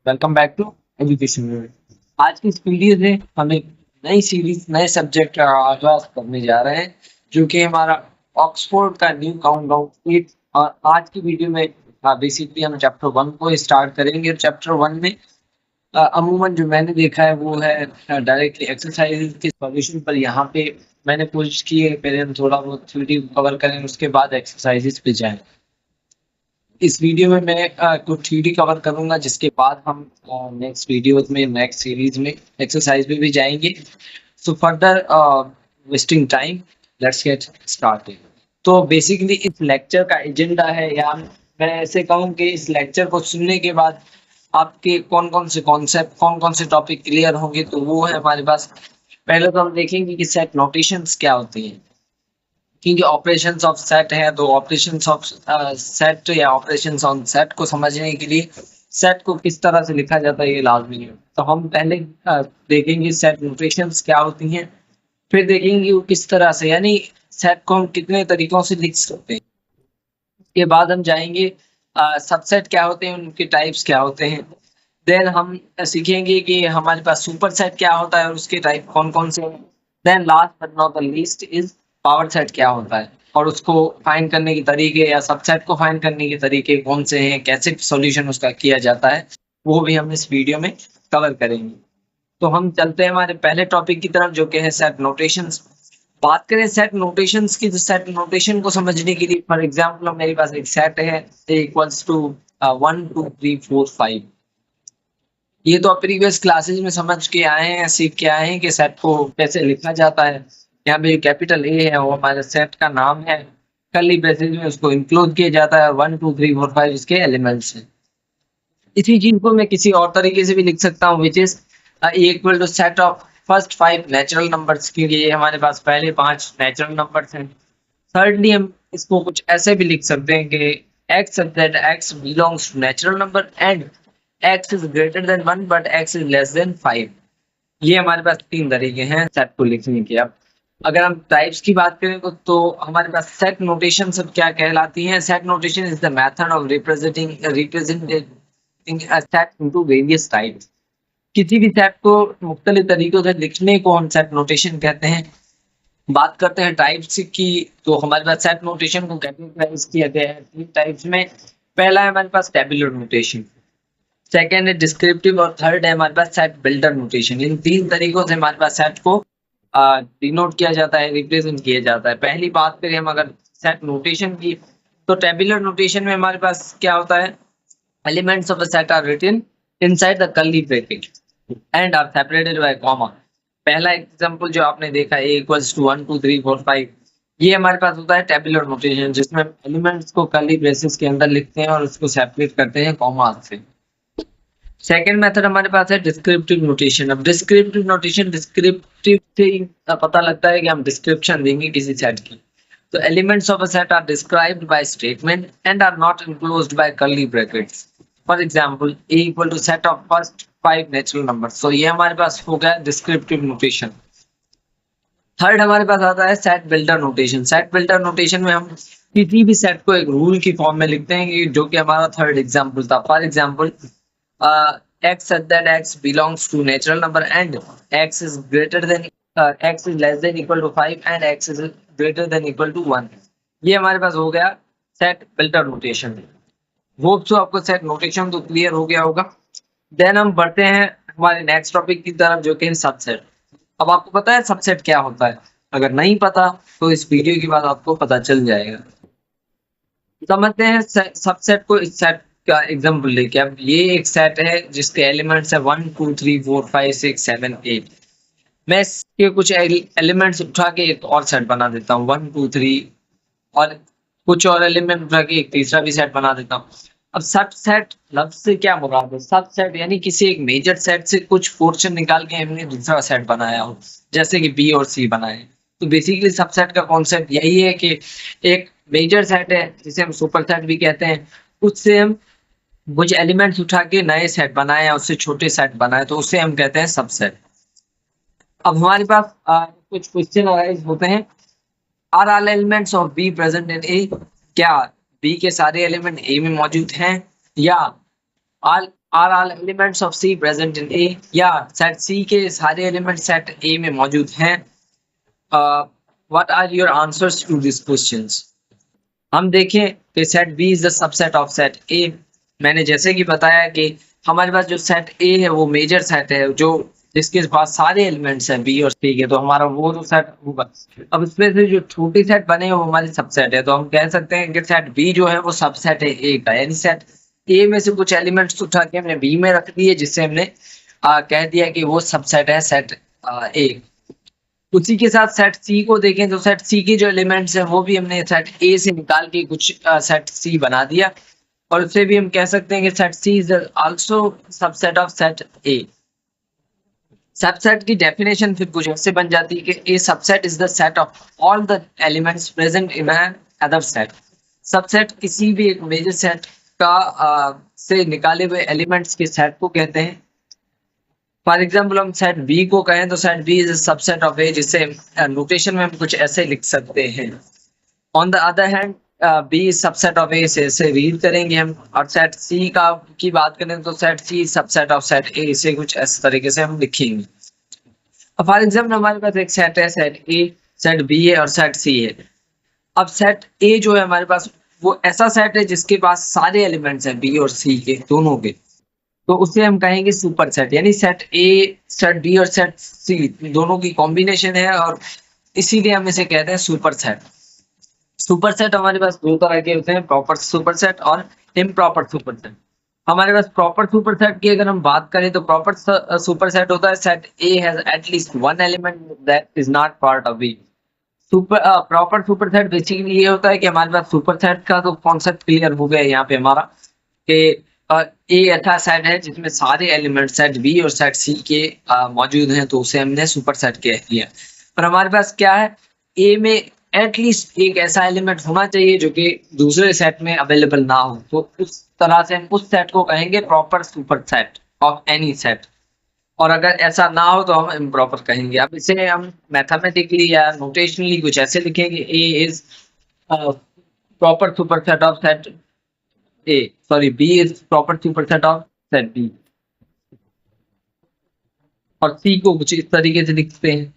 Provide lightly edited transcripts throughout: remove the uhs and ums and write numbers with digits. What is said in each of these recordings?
Welcome back to education. आज की इस वीडियो में हम एक नई सीरीज नए सब्जेक्ट का आगाज करने जा रहे हैं जो कि हमारा ऑक्सफोर्ड का न्यू काउंटडाउन 8। और आज की वीडियो में बेसिकली हम चैप्टर 1 को स्टार्ट करेंगे। चैप्टर 1 में अमूमन जो मैंने देखा है वो है डायरेक्टली एक्सरसाइज के सॉल्यूशन पर। यहाँ पे मैंने कोशिश की है पहले हम थोड़ा बहुत थ्योरी कवर करें, उसके बाद एक्सरसाइजेस पे जाएं। इस वीडियो में मैं कुछ थ्योरी कवर करूंगा, जिसके बाद हम नेक्स्ट वीडियोस में नेक्स्ट सीरीज में एक्सरसाइज पे भी जाएंगे। So further wasting time, let's get started. तो बेसिकली इस लेक्चर का एजेंडा है, या मैं ऐसे कहूँ कि इस लेक्चर को सुनने के बाद आपके कौन कौन से कॉन्सेप्ट, कौन कौन से टॉपिक क्लियर होंगे। तो वो है हमारे पास, पहले तो हम देखेंगे कि सेट नोटेशंस क्या होती हैं, क्योंकि ऑपरेशंस ऑफ सेट है। तो ऑपरेशंस ऑफ सेट या ऑपरेशंस ऑन सेट को समझने के लिए सेट को किस तरह से लिखा जाता है ये लाजमी है। तो हम पहले देखेंगे सेट नोटेशंस क्या होती हैं, फिर देखेंगे वो किस तरह से, यानी सेट को हम कितने तरीकों से लिख सकते हैं। उसके बाद हम जाएंगे सबसेट क्या होते हैं, उनके टाइप्स क्या होते हैं। देन हम सीखेंगे कि हमारे पास सुपर सेट क्या होता है और उसके टाइप कौन कौन से हैं। Then last but not the least is power set क्या होता है और उसको फाइंड करने के तरीके, या सबसेट को फाइंड करने के तरीके कौन से हैं, कैसे सॉल्यूशन उसका किया जाता है, वो भी हम इस वीडियो में कवर करेंगे। तो हम चलते हैं हमारे पहले टॉपिक की तरफ, जो कि है सेट नोटेशंस। बात करें सेट नोटेशंस की, तो सेट नोटेशन को समझने के लिए फॉर एग्जांपल मेरे पास एक सेट है इक्वल्स टू 1 2 3 4 5। ये तो आप प्रीवियस क्लासेस में समझ के आए हैं, सीख के आए हैं कि सेट को कैसे लिखा जाता है। यहाँ पे कैपिटल ए है वो हमारे सेट का नाम है, कर्ली ब्रेसेस में उसको इंक्लूड किया जाता है। 1 2 3 4 5 इसके एलिमेंट्स हैं। इसी चीज को मैं किसी और तरीके से भी लिख सकता हूँ, which is equal to set of first 5 natural numbers, क्योंकि ये हमारे पास पहले 5 नेचुरल नंबर्स हैं। थर्डली हम इसको कुछ ऐसे भी लिख सकते हैं कि x such that x belongs to natural number and x is greater than 1 but x is less than 5। ये हमारे पास 3 तरीके हैं सेट को लिखने के। अब अगर हम टाइप्स की बात करें तो हमारे पास सेट नोटेशन सब क्या कहलाती हैं। Set notation is the method of representing a set into various types. किसी भी सेट को मुख्तलिफ तरीकों से लिखने को हम सेट नोटेशन कहते हैं। बात करते हैं टाइप्स की, तो हमारे पास सेट नोटेशन को कैटेगराइज किया गया है 3 टाइप्स में। पहला है हमारे पास टेबुलर नोटेशन, सेकंड है डिस्क्रिप्टिव और थर्ड है हमारे पास सेट बिल्डर नोटेशन। इन 3 तरीकों से हमारे पास सेट को डिनोट किया जाता है, रिप्रेजेंट किया जाता है। पहली बात करें हम अगर सेट नोटेशन की, तो टेबुलर नोटेशन में हमारे पास क्या होता है, elements of a set are written inside the curly bracket and are separated by comma. पहला एग्जांपल जो आपने देखा है इक्वल्स टू 1 2 3 4 5, ये हमारे पास होता है टेबुलर नोटेशन, जिसमें एलिमेंट्स को कर्ली ब्रेसेस के अंदर लिखते हैं और उसको सेपरेट करते हैं कॉमा से। सेकेंड मेथड हमारे पास है डिस्क्रिप्टिव नोटेशन। अब डिस्क्रिप्टिव नोटेशन, डिस्क्रिप्टिव से पता लगता है कि हम डिस्क्रिप्शन देंगे किसी सेट की। तो elements of a set are described by statement and are not enclosed by curly brackets। For example a equal to set of first 5 natural numbers. तो ये हमारे पास हो गया डिस्क्रिप्टिव नोटेशन। थर्ड हमारे पास आता है set builder notation. Set builder notation में हम किसी भी सेट को एक रूल की फॉर्म में लिखते हैं, जो कि हमारा थर्ड एग्जांपल था। For example x such that x belongs to natural number and x is greater than x is less than equal to 5 and x is greater than equal to 1। ये हमारे पास हो गया set builder notation. Hope so आपको set notation तो clear हो गया होगा। Then हम बढ़ते हैं हमारे नेक्स्ट टॉपिक की तरफ, जो कि सबसेट। अब आपको पता है सबसेट क्या होता है? अगर नहीं पता तो इस वीडियो के बाद आपको पता चल जाएगा। समझते हैं सबसेट को। इस सेट का एग्जांपल लेके, अब ये एक सेट है जिसके एलिमेंट्स है 1 2 3 4 5 6 7 8। मैं इसके कुछ एलिमेंट्स उठा के एक और सेट बना देता हूँ 1 2 3, और कुछ और एलिमेंट उठा के एक तीसरा भी सेट बना देता हूँ। अब सबसेट लफ्ज से क्या मुराद है? सबसेट यानी किसी एक मेजर सेट से कुछ पोर्शन निकाल के हमने दूसरा सेट बनाया हो, जैसे कि बी और सी बनाए। तो बेसिकली सबसेट का कॉन्सेप्ट यही है कि एक मेजर सेट है जिसे हम सुपर सेट भी कहते हैं, उससे हम कुछ एलिमेंट्स उठा के नए सेट बनाए या उससे छोटे सेट बनाए, तो उसे हम कहते हैं सबसेट। अब हमारे पास कुछ क्वेश्चन अराइज होते हैं। Are all elements of B present in A? क्या बी के सारे एलिमेंट ए में मौजूद हैं, या all are all elements of C present in A, या सेट सी के सारे एलिमेंट सेट ए में मौजूद हैं? What are your answers to this questions? हम देखें कि set B is the subset of set A. मैंने जैसे कि बताया कि हमारे पास जो सेट ए है वो मेजर सेट है, जो जिसके पास सारे एलिमेंट्स हैं बी और सी के, तो हमारा वो जो सेट होगा। अब इसमें से जो छोटी सेट बने वो हमारे सबसेट है, तो हम कह सकते हैं कि सेट बी जो है वो सबसेट है ए का, यानी सेट ए में से कुछ एलिमेंट्स उठा के हमने बी में रख दिए, जिससे हमने कह दिया कि वो सबसेट है सेट ए। उसी के साथ सेट सी को देखें तो सेट सी के जो एलिमेंट्स हैं वो भी हमने सेट ए से निकाल के कुछ सेट सी बना दिया, और उससे भी हम कह सकते हैं कि set C is also subset of set A. Subset की डेफिनेशन फिर कुछ ऐसे बन जाती है कि a subset is the set of all the elements present in an other set. Subset किसी भी एक मेजर सेट का से निकाले हुए एलिमेंट्स के सेट को कहते हैं। फॉर एग्जाम्पल हम सेट बी को कहें तो set B is subset of A, जिसे नोटेशन में हम कुछ ऐसे लिख सकते हैं। On the other hand B is subset of A से रीड करेंगे हम, और सेट सी का की बात करें तो set C subset of set A, इसे कुछ ऐसे तरीके से हम लिखेंगे। अब फॉर एग्जाम्पल हमारे पास एक सेट है, सेट ए, सेट बी है और सेट सी है। अब सेट ए जो है हमारे पास वो ऐसा सेट है जिसके पास सारे एलिमेंट्स हैं बी और सी के दोनों के, तो उसे हम कहेंगे सुपर सेट, यानी सेट ए, सेट बी और सेट सी दोनों की कॉम्बिनेशन है, और इसीलिए हम इसे कहते हैं सुपर सेट। सुपर सेट हमारे पास दो तरह के होते हैं, प्रॉपर सुपर सेट और इम्प्रॉपर सुपर सेट। हमारे पास प्रॉपर सुपर सेट की अगर हम बात करें तो प्रॉपर सुपर सेट होता है set A has at least one element that is not part of B. Super proper super set basically ये होता है कि हमारे पास सुपर सेट का तो कॉन्सेप्ट क्लियर हो गया यहाँ पे हमारा, कि ए ऐसा सेट है जिसमें सारे एलिमेंट सेट बी और सेट सी के मौजूद हैं, तो उसे हमने सुपर सेट कह दिया। पर हमारे पास क्या है, ए में एटलीस्ट एक ऐसा एलिमेंट होना चाहिए जो कि दूसरे सेट में अवेलेबल ना हो, तो उस तरह से हम उस सेट को कहेंगे proper super set of any set, और अगर ऐसा ना हो तो हम इम्प्रॉपर कहेंगे। अब इसे हम मैथमेटिकली या नोटेशनली कुछ ऐसे लिखेंगे, A is proper super set of set A, sorry B is proper super set of set B, और सी को कुछ इस तरीके से लिखते हैं।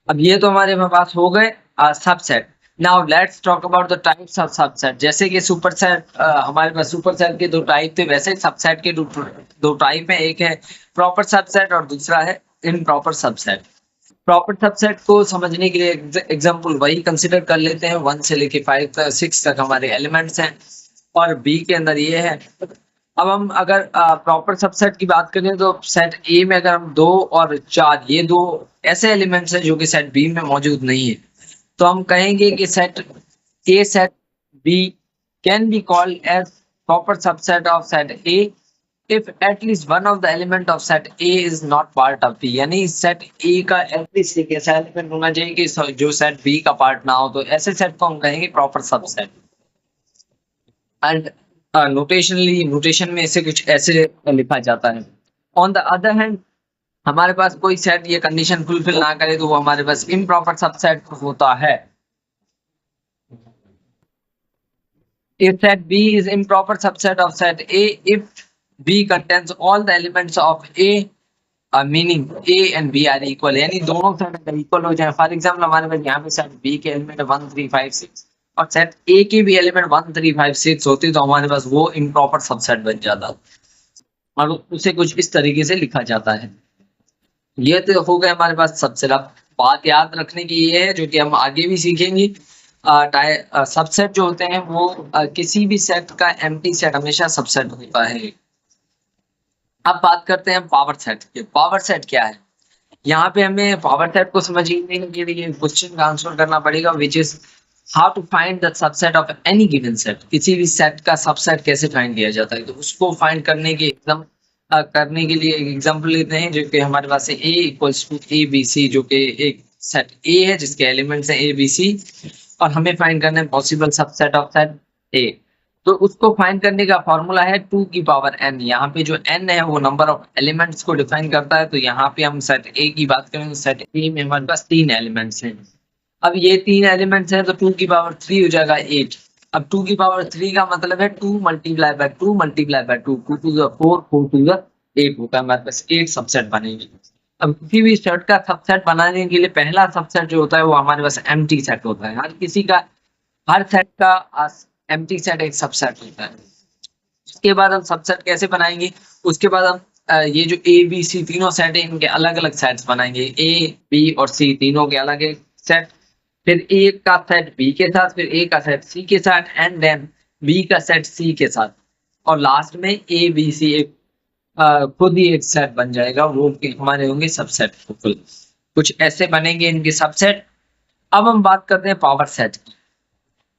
अब ये तो हमारे पास हो गए subset. Now let's talk about the types of subset. जैसे कि सुपर सेट हमारे पास सुपर सेट के दो टाइप थे, वैसे सबसेट के दो टाइप है, एक है प्रॉपर सबसेट और दूसरा है इम्प्रॉपर सबसेट। प्रॉपर सबसेट को समझने के लिए एग्जांपल वही कंसीडर कर लेते हैं, 1 से लेके 5 6 तक हमारे एलिमेंट्स हैं और बी के अंदर ये है। अब हम अगर प्रॉपर सबसेट की बात करें तो सेट ए में अगर हम 2 और 4 ये दो ऐसे एलिमेंट्स हैं जो कि सेट बी में मौजूद नहीं है, तो हम कहेंगे कि set A set B can be called as proper subset of set A if at least one of the element of set A is not part of B. यानी सेट ए का एटलीस्ट एक ऐसा एलिमेंट होना चाहिए कि जो set B का part ना हो, तो ऐसे सेट को हम कहेंगे प्रॉपर सबसेट। एंड नोटेशन में इसे कुछ ऐसे लिखा जाता है। ऑन द अदर हैंड हमारे पास कोई सेट ये कंडीशन फुलफिल ना करे तो वो हमारे पास इम्प्रॉपर सबसेट होता है। If set B is improper subset of set A if B contains all the elements of A, meaning A and B are equal, यानी दोनों सेट अगर इक्वल हो जाए। फॉर एग्जाम्पल हमारे पास यहाँ पे सेट B के एलिमेंट 1 3 5 6 और सेट A के भी एलिमेंट 1 3 5 6 होते तो हमारे पास वो इम्प्रॉपर सबसेट बन जाता, और उसे कुछ इस तरीके से लिखा जाता है। ये तो हो गया हमारे पास सबसेट। अब बात याद रखने की ये है जो कि हम आगे भी सीखेंगे, सबसेट जो होते हैं वो किसी भी सेट का एम्प्टी सेट हमेशा सबसेट होता है। अब बात करते हैं पावर सेट की। पावर सेट क्या है, यहाँ पे हमें पावर सेट को समझने के लिए क्वेश्चन का आंसर करना पड़ेगा, which is how to find the subset of any given set. किसी भी सेट का सबसेट कैसे फाइंड किया जाता है, तो उसको फाइंड करने के लिए एक एग्जांपल लेते हैं जो कि हमारे पास है A equals to A B C, जो कि एक सेट A है जिसके एलिमेंट्स हैं ए बी सी, और हमें फाइंड करना है possible subset of set A। तो उसको फाइंड करने का फॉर्मूला है 2 की पावर n। यहाँ पे जो n है वो नंबर ऑफ एलिमेंट्स को डिफाइन करता है। तो यहाँ पे हम सेट A की बात करें तो सेट A में हमारे पास 3 एलिमेंट्स हैं। अब ये 3 एलिमेंट्स हैं तो 2 की पावर 3 हो जाएगा 8। अब 2 की पावर 3 का मतलब है 2 multiply by 2 multiply by 2, 2 to the 4, 4 to the 8 होता है, हमारे पास 8 सबसेट बनेंगे। अब किसी भी सेट का सबसेट बनाने के लिए पहला सबसेट जो होता है वो हमारे पास एम्प्टी सेट होता है। हर सेट का एम्प्टी सेट एक सबसेट होता है। उसके बाद हम सबसेट कैसे बनाएंगे, उसके बाद हम ये जो ए बी सी तीनों सेट है इनके अलग अलग सेट्स बनाएंगे, ए बी और सी तीनों के अलग एक सेट, फिर ए का सेट बी के साथ, फिर ए का सेट सी के साथ, एंड देन बी का सेट सी के साथ, और लास्ट में ए बी सी एक खुद ही एक सेट बन जाएगा, वो हमारे होंगे सबसेट। कुछ ऐसे बनेंगे इनके सबसेट। अब हम बात करते हैं पावर सेट की।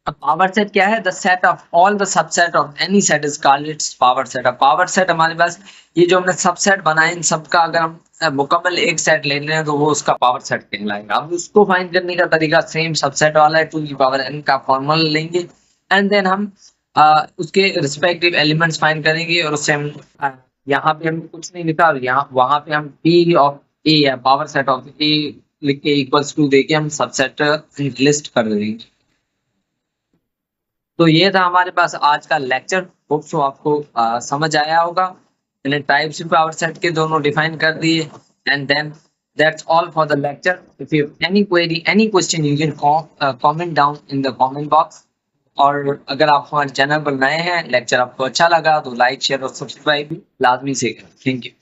अब पावर सेट क्या है? The set of all the subset of any set is called its power set. अब पावर सेट हमारे पास ये जो हमने सबसेट बनाए इन सबका अगर हम मुकम्मल एक सेट ले लें तो वो उसका पावर सेट कहलाएगा। अब उसको फाइंड करने का तरीका सेम सबसेट वाला है, 2 की पावर n का फॉर्मूला लेंगे एंड देन हम उसके रिस्पेक्टिव एलिमेंट्स फाइंड करेंगे, और उससे हम यहाँ पे हम कुछ नहीं लिखा, और यहाँ वहां पे हम p ऑफ a या पावर सेट ऑफ a लिख के इक्वल्स टू देके हम सबसेट लिस्ट कर देंगे। तो ये था हमारे पास आज का लेक्चर। होप सो आपको समझ आया होगा। मैंने टाइप्स ऑफ पावर सेट के दोनों डिफाइन कर दिए, and then that's all for the lecture. If you have any query, any question, you can comment down in the comment box. और अगर आप हमारे चैनल पर नए हैं, लेक्चर आपको अच्छा लगा तो लाइक, शेयर और सब्सक्राइब लाजमी से करें। Thank you.